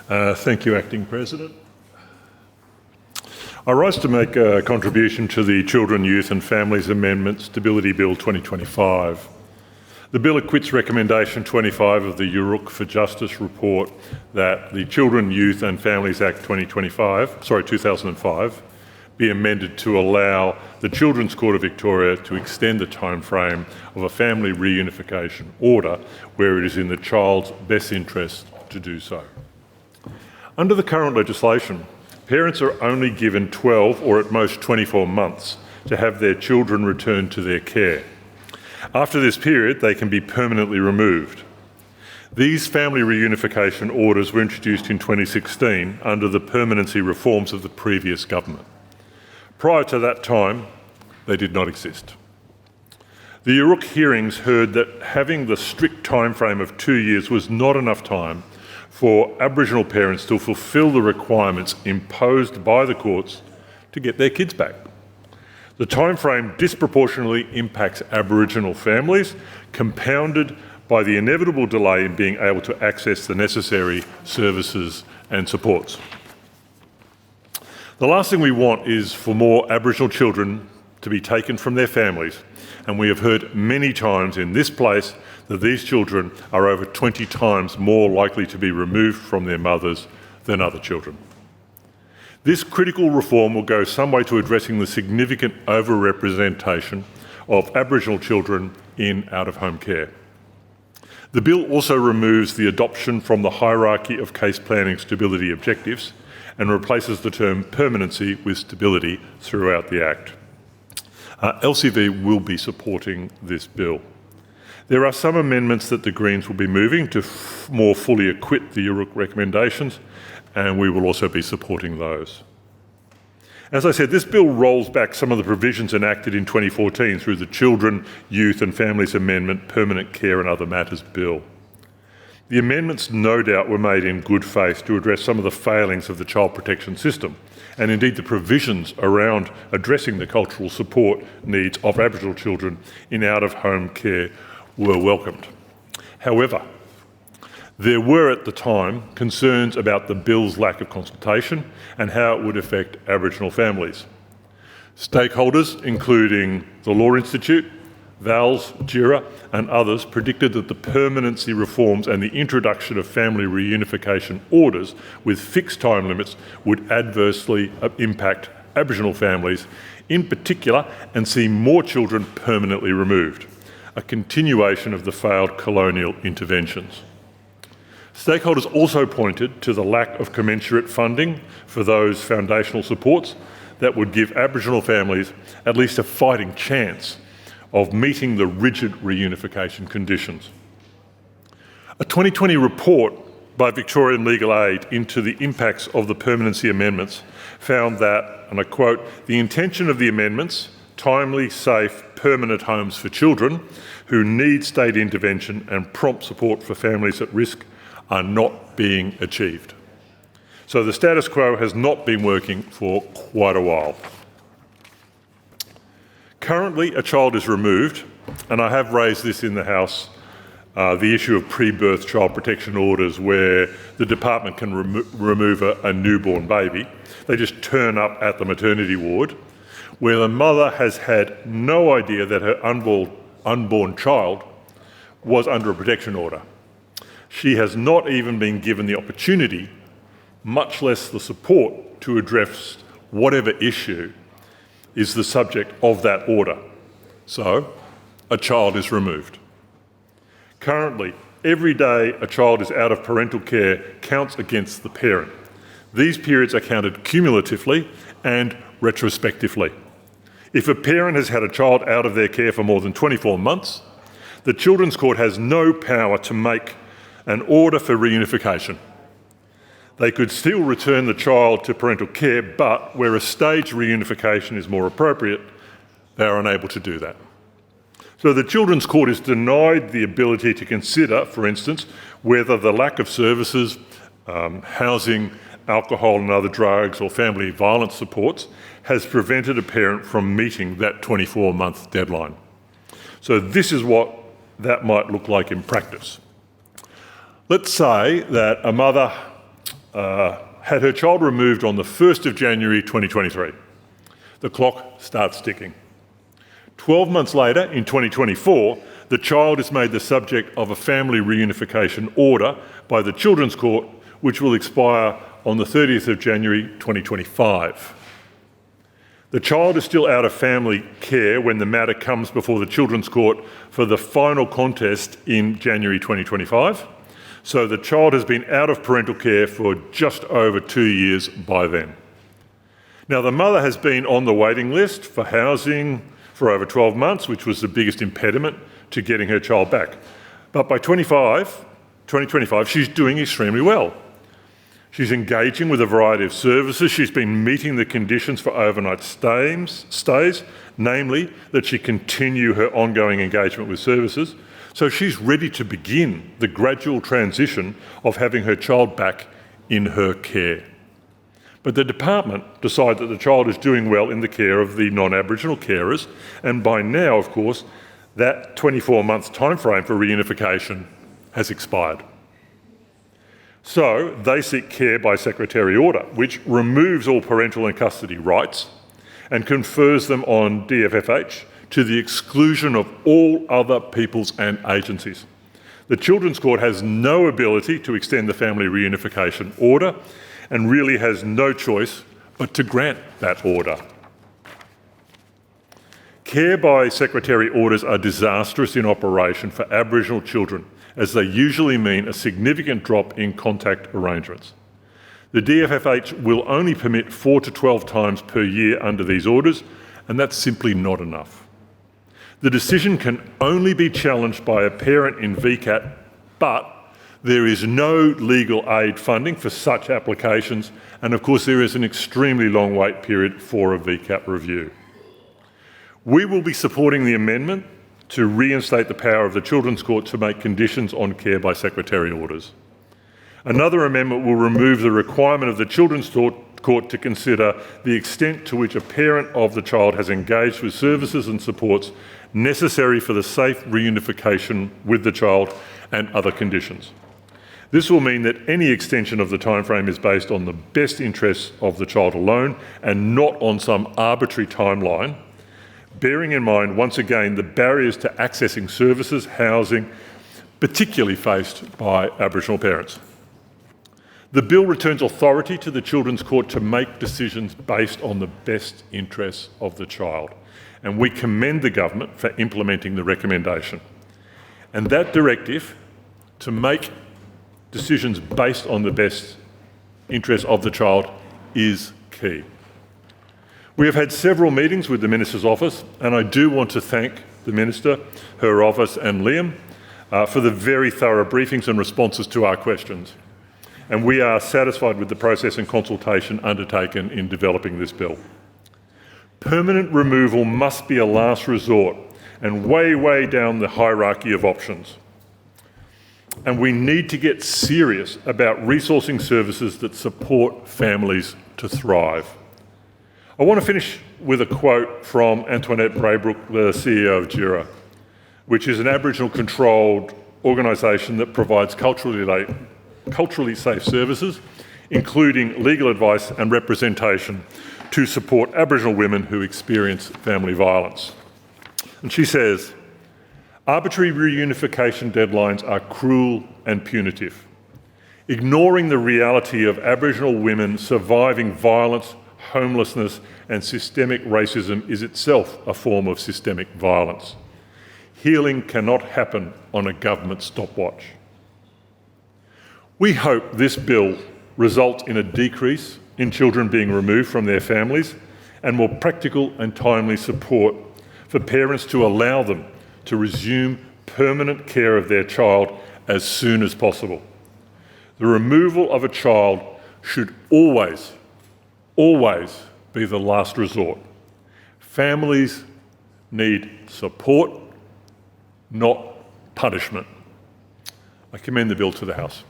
Thank you, Acting President. I rise to make a contribution to the Children, Youth and Families Amendment Stability Bill 2025. The bill acquits recommendation 25 of the Uruk for Justice report that the Children, Youth and Families Act 2005 be amended to allow the Children's Court of Victoria to extend the timeframe of a family reunification order where it is in the child's best interest to do so. Under the current legislation, parents are only given 12 or at most 24 months to have their children returned to their care. After this period, they can be permanently removed. These family reunification orders were introduced in 2016 under the permanency reforms of the previous government. Prior to that time, they did not exist. The Uruk hearings heard that having the strict timeframe of 2 years was not enough time for Aboriginal parents to fulfil the requirements imposed by the courts to get their kids back. The timeframe disproportionately impacts Aboriginal families, compounded by the inevitable delay in being able to access the necessary services and supports. The last thing we want is for more Aboriginal children to be taken from their families, and we have heard many times in this place that these children are over 20 times more likely to be removed from their mothers than other children. This critical reform will go some way to addressing the significant overrepresentation of Aboriginal children in out-of-home care. The bill also removes the adoption from the hierarchy of case planning stability objectives and replaces the term permanency with stability throughout the Act. LCV will be supporting this bill. There are some amendments that the Greens will be moving to more fully acquit the Uruk recommendations, and we will also be supporting those. As I said, this bill rolls back some of the provisions enacted in 2014 through the Children, Youth and Families Amendment, Permanent Care and Other Matters Bill. The amendments no doubt were made in good faith to address some of the failings of the child protection system, and indeed the provisions around addressing the cultural support needs of Aboriginal children in out-of-home care were welcomed. However, there were at the time concerns about the bill's lack of consultation and how it would affect Aboriginal families. Stakeholders, including the Law Institute, VALS, JIRA and others, predicted that the permanency reforms and the introduction of family reunification orders with fixed time limits would adversely impact Aboriginal families in particular and see more children permanently removed, a continuation of the failed colonial interventions. Stakeholders also pointed to the lack of commensurate funding for those foundational supports that would give Aboriginal families at least a fighting chance of meeting the rigid reunification conditions. A 2020 report by Victorian Legal Aid into the impacts of the permanency amendments found that, and I quote, "The intention of the amendments, timely, safe, permanent homes for children who need state intervention and prompt support for families at risk are not being achieved." So the status quo has not been working for quite a while. Currently, a child is removed, and I have raised this in the House, the issue of pre-birth child protection orders where the department can remove a newborn baby. They just turn up at the maternity ward, where the mother has had no idea that her unborn child was under a protection order. She has not even been given the opportunity, much less the support, to address whatever issue is the subject of that order. So, a child is removed. Currently, every day a child is out of parental care counts against the parent. These periods are counted cumulatively and retrospectively. If a parent has had a child out of their care for more than 24 months, the Children's Court has no power to make an order for reunification. They could still return the child to parental care, but where a staged reunification is more appropriate, they are unable to do that. So the Children's Court is denied the ability to consider, for instance, whether the lack of services, housing, alcohol and other drugs or family violence supports has prevented a parent from meeting that 24-month deadline. So this is what that might look like in practice. Let's say that a mother had her child removed on the 1st of January 2023. The clock starts ticking. 12 months later, in 2024, the child is made the subject of a family reunification order by the Children's Court, which will expire on the 30th of January 2025. The child is still out of family care when the matter comes before the Children's Court for the final contest in January 2025. So the child has been out of parental care for just over 2 years by then. Now, the mother has been on the waiting list for housing for over 12 months, which was the biggest impediment to getting her child back. But by 2025, she's doing extremely well. She's engaging with a variety of services. She's been meeting the conditions for overnight stays, namely that she continue her ongoing engagement with services. So she's ready to begin the gradual transition of having her child back in her care. But the department decide that the child is doing well in the care of the non-Aboriginal carers, and by now, of course, that 24-month timeframe for reunification has expired. So they seek care by secretary order, which removes all parental and custody rights and confers them on DFFH to the exclusion of all other peoples and agencies. The Children's Court has no ability to extend the family reunification order and really has no choice but to grant that order. Care by secretary orders are disastrous in operation for Aboriginal children, as they usually mean a significant drop in contact arrangements. The DFFH will only permit 4 to 12 times per year under these orders, and that's simply not enough. The decision can only be challenged by a parent in VCAT, but there is no legal aid funding for such applications, and of course there is an extremely long wait period for a VCAT review. We will be supporting the amendment to reinstate the power of the Children's Court to make conditions on care by secretary orders. Another amendment will remove the requirement of the Children's Court to consider the extent to which a parent of the child has engaged with services and supports necessary for the safe reunification with the child and other conditions. This will mean that any extension of the timeframe is based on the best interests of the child alone and not on some arbitrary timeline, bearing in mind, once again, the barriers to accessing services, housing, particularly faced by Aboriginal parents. The bill returns authority to the Children's Court to make decisions based on the best interests of the child, and we commend the government for implementing the recommendation. And that directive, to make decisions based on the best interests of the child, is key. We have had several meetings with the Minister's office, and I do want to thank the Minister, her office and Liam for the very thorough briefings and responses to our questions. And we are satisfied with the process and consultation undertaken in developing this bill. Permanent removal must be a last resort and way down the hierarchy of options. And we need to get serious about resourcing services that support families to thrive. I want to finish with a quote from Antoinette Braybrook, the CEO of Jura, which is an Aboriginal-controlled organisation that provides culturally safe services, including legal advice and representation to support Aboriginal women who experience family violence. And she says, "Arbitrary reunification deadlines are cruel and punitive. Ignoring the reality of Aboriginal women surviving violence, homelessness and systemic racism is itself a form of systemic violence. Healing cannot happen on a government stopwatch." We hope this bill results in a decrease in children being removed from their families and more practical and timely support for parents to allow them to resume permanent care of their child as soon as possible. The removal of a child should always be the last resort. Families need support, not punishment. I commend the bill to the House.